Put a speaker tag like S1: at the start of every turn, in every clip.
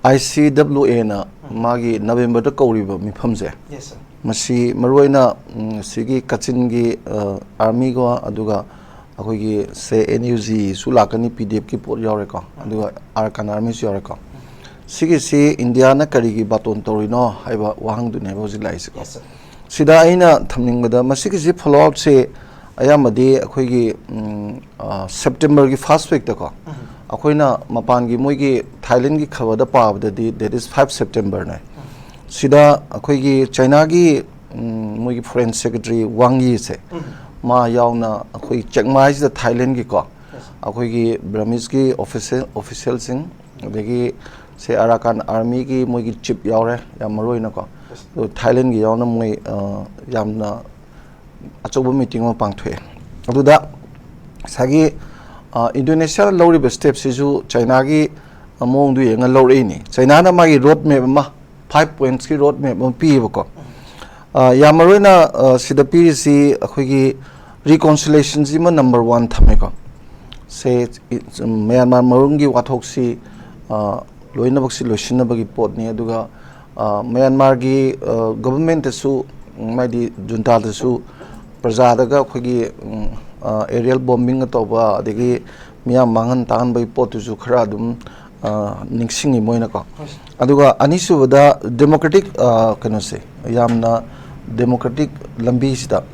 S1: ICWA na magi November da kauriba mifamse.
S2: Yes sir.
S1: Masi maruina sigi kachin army go aduga akogi se NUG sulakani PDF ki pot yore ko aduga Arkan army su yore ko. Sigi si India na karigi baton torino haiba wahang du ne bozi lai ko.
S2: Yes sir.
S1: Sida aina thamning bada masigi si follow up se ayamadi akogi September ki first week da ko. Akoina mapan gi moigi Thailand gi khabada pabda di that is 5 September na. Sida akoigi China gi moigi foreign secretary Wang Yi se ma yauna akoi chakmai da Thailand gi ko akoigi Burmese gi official sing degi se Arakan army gi moigi chief yaure yamaroi na ko Thailand gi yauna moi yamna achoba meeting ma pangthwe aduda sagi Indonesia lawri step sisu China gi among du yenga lawri ni China na magi road map ma 5 points ki road map ma pi bako yamarina sida pi si akhoi reconciliation ji ma number 1 thame ko se Myanmar marungi wathok si loina baksi loshina bagi pot ni aduga Myanmar gi government su maidi junta su praja daga akhoi aerial bombing atoba adegi miyam mangan tan bai pot su khara dum ningsingi moina ko aduga anisu da democratic kano se yamna democratic lambi sida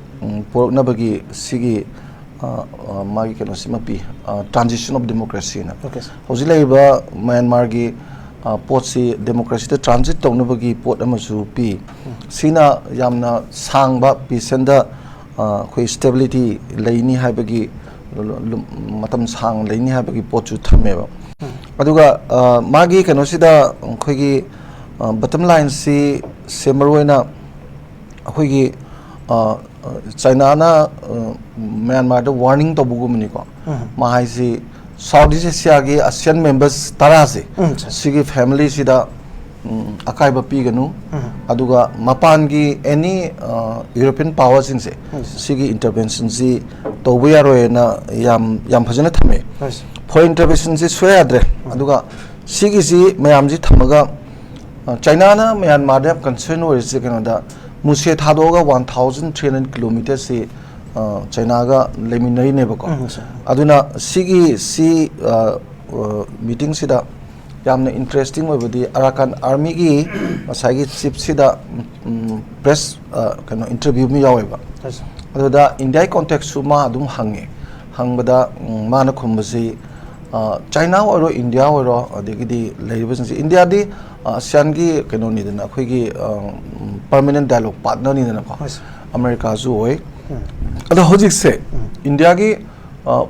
S1: porna bagi sigi magi kano simapi transition of democracy na hojilai ba Myanmar gi pot si democracy the transit tawna bagi pot amasu pi sina yamna sangba pi senda khoi stability leini haibagi matam sang leini haibagi pot chu thameba aduga magi kano sida khoigi bottom line si semarwena khoigi China na Myanmar da warning to bugumni ko mahai si Southeast Asia gi ASEAN members tarase sigi family sida akai ba pi ganu aduga mapan gi any European powers in se sigi intervention si to we are na yam phajana thame for intervention si soya adre aduga sigi si mayam ji thamaga China na Myanmar da concern or is Canada musie thadoga 1300 kilometers si China ga leminari ne bako aduna sigi si meeting sida yamna interesting obadi Arakan army gi masagi chief sida press kano interview mi yaweba aduda India context suma adum hangbada mana khumbasi China or India or adegidi leibus India di ASEAN gi kano ni dana khoigi permanent dialogue partner ni dana ko America zu oi ada hojik se India gi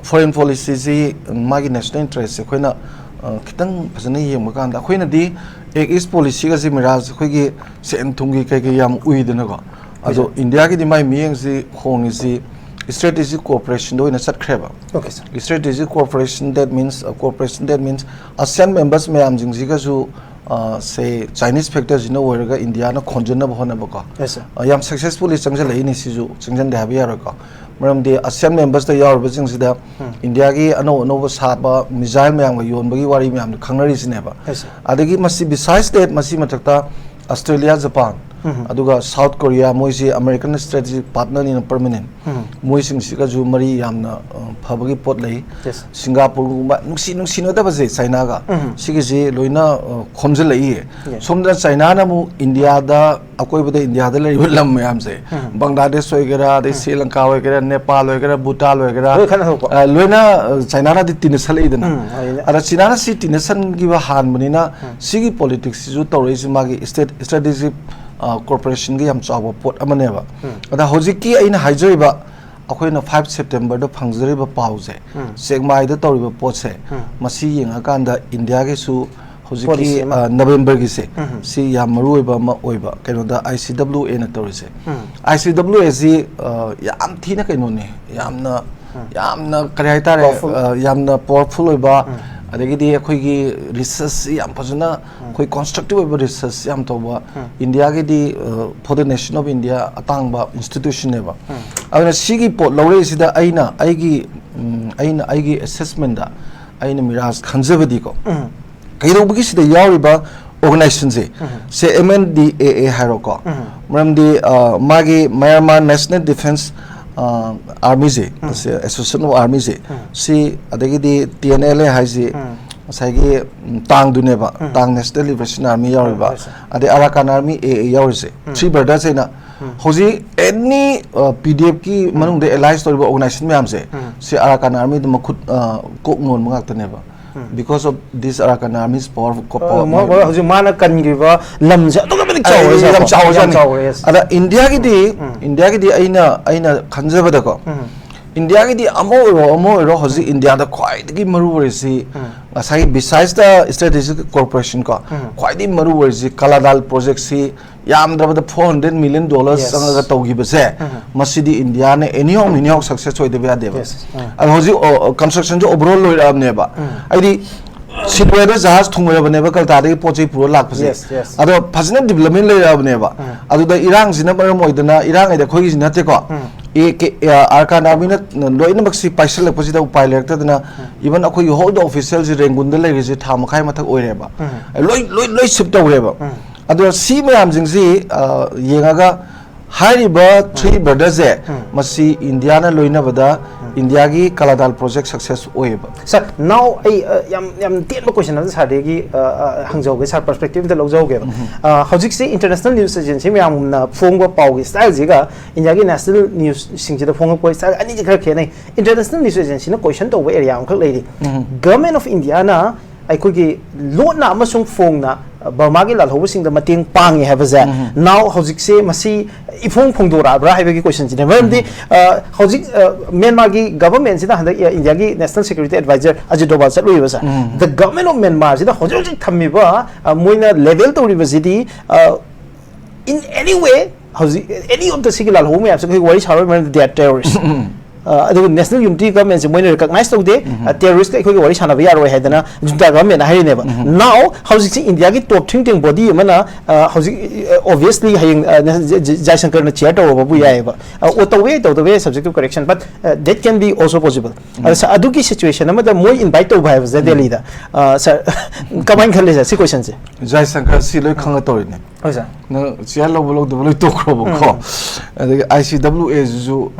S1: foreign policy ji magi national interest se khoina kitang phasana yeng kan da khoina di ek is policy ga ji miraj khoigi sen thungi kai kai yam ui dana ko ado India gi di mai mieng ji khong ji strategic cooperation do in a sat kreba
S2: okay sir
S1: strategic cooperation that means ASEAN members may am jing jiga ju say Chinese factors in a India na khonjana bhona baka
S2: yes sir
S1: yam successfully changja lai ni si ju changjan da biya ka maram de ASEAN members da yar ba jing sida India gi ano saba missile mayam ga yon bagi wari mayam khangnari sine ba adagi masi besides that masi matakta Australia Japan aduga South Korea moisi American strategic partner in permanent moising siga ju mari yamna phabagi pot lai Singapore gumba nuksi no da baje China ga sigi je loina khomjal lai somda China na mu India da akoi bada India da lai lam mayam se Bangladesh hoigera de Sri Lanka hoigera Nepal hoigera Bhutan hoigera loina China na di tinsal idana ara China na si tinsan gi ba han manina sigi politics ju tawre si magi state strategic corporation gi yam chawa pot amaneba ada hojiki aina haijaiba akoina 5 September da phangjariba pause segmai da tawriba pot se masi yenga kanda India ge su hojiki November gi se si yam maruiba ma oiba kaino da ICWA na tawrise ICWA ji yam thina kaino ne yamna kari haitare yamna powerful oiba adagidi akoigi research yam phajana koi constructive research yam toba India ge di for the nation of India atangba institution neba aduna sigi pot lawre sida aina aigi assessment da aina miraj khanjabadi ko kaido bugi sida yawriba organization se MNDAA hairoko maramdi magi Myanmar National Defense Army se Association of Army si adagidi TNLA haisi asagi tang duneba tang National Liberation Army yawriba ade Arakan Army AA yawrise three brothers na hoji any PDF ki manung de alliance toriba organization myam se si Arakan Army de makhut kok non mangak taneba because of this Arakan Army's power
S2: hoji mana kangiba lamja to gabe chaw
S1: ada India ki di aina khanjabada ko India ki di amo hoji India da khwai gi maru warisi asai besides the strategic corporation ko khwai di maru warisi Kaladal project si yam drabada $400 million sanga tawgi base masidi India ne anyhow success hoy de ba deba and hoji construction jo overall loy ram ne ba aidi sidweda jahaz thungwe ba ne ba kalta de pochei puro lak pase ado phasna development le ra ne ba adu da irang sina maram oidana irang ida khoi sina te ko Arakan Army na loina maksi paisal pasi da upai lekta dana even akoi hold officials rengun da le ri tham khai mathak oire ba loi sip to re ba adu si mayam jingsi yengaga hariba three brothers masi India na loina bada India gi Kaladal project success oeba
S2: sir now yam ten question na sa de gi hangjo ge sar perspective da logjo ge hojik se international news agency me am na phongwa paw gi style ji ga India gi national news sing ji da phongwa ko style ani ji khar khe nei international news agency na question to area am khak lei government of India na ai ko gi lo na amasung phong na Burma gi lal hobusing da mating pangi have za now hojik se masi ifong phongdora bra haibe gi question ji ne merdi hojik Myanmar gi government sida handa India gi national security advisor Ajit Doval sa lui basa the government of Myanmar sida hojik thammi ba moina level to university in any way hojik any of the sigil lal homu apse gi wari charo mer they are terrorists national unity government se moina recognize to de terrorist kai wari chana ba yaro haidana junta government hari ne ba now hojik si India gi top thinking body mana hojik obviously haying Jaisankar na chair to babu yai ba to way subject to correction but that can be also possible adu ki situation ama da moi invite to bhai za Delhi da sir kamai khale sa si question se
S1: Jaisankar si loi khanga to ne
S2: ho sa
S1: na chair lo bolo do to kro bo ko ICWA ju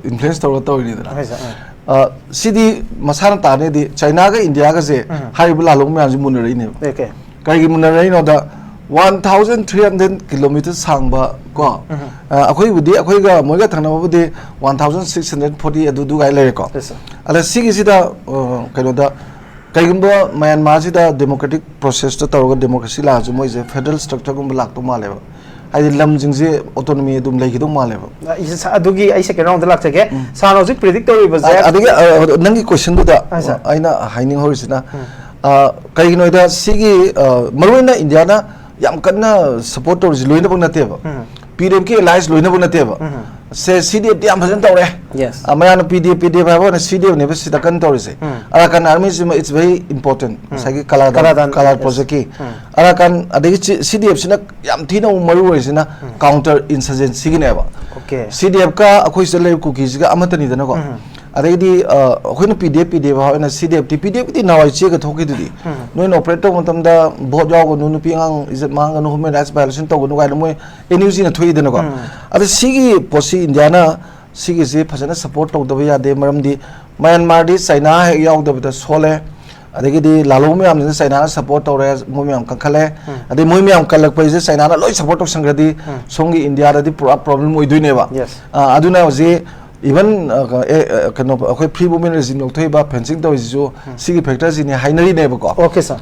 S1: influence to ni da sidi masana ta ne di China ga India ga se hari bula long me ju munari ne
S2: okay
S1: kai gi munari no da 1300 kilometers sangba ko akoi budi akoi ga moiga thangna budi 1640 adu gai le ko ala sigi sida kaino da kaigumba Myanmar sida democratic process to tawga democracy la ju moi je federal structure gum lak to male ba ai lam jing je autonomy dum lai gi do male ba
S2: isa adugi ai second round lak take sa logic predict to ba je
S1: adugi nangi question du da aina haining horisina kaigino da sigi maruina India na yam kanna support to loina bang nate ba PDF ki alliance loina bang nate ba se CDF yam bhajan tawre
S2: yes
S1: amaya PDF ba na CDF ne besi takan tawre se Arakan Army it's very important sagi Kaladal project ki Arakan adegi CDF sina yam thina maru horisina counter insurgency gi ne ba
S2: okay
S1: CDF ka akhoi se le ku ki ga amatani dana ko adegi akhoi PDF ha na CDF PDF ti nawai che ga thoki di noi no operator matam da bot yaw go nu pi ngang izat mang no human rights violation to go no ga moi NUG na thui dana ko ada sigi posi India na sigi se phasana support to da ya de maram di Myanmar di China yaw da da sole adegi di lalo me am China na support to re mo me am kan khale ade mo me am kalak pai je China na loi support to sangradi songi India da di problem oi dui ne ba aduna je even kano akhoi free movement regime nok thoi ba fencing to isu sigi factors ni hainari ne ba ko
S2: okay sir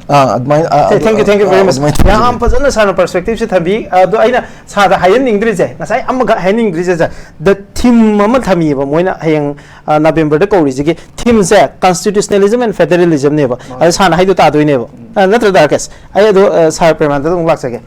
S2: thank you very much ya am pazana sana perspective se thabi do aina sa da hayen ingri je nasai am ga hayen ingri je the theme ma thami ba moina hayang November da ko ri ji theme se constitutionalism and federalism ne ba sana haidu ta do ne ba natra da kes ai do sar permanent lak sake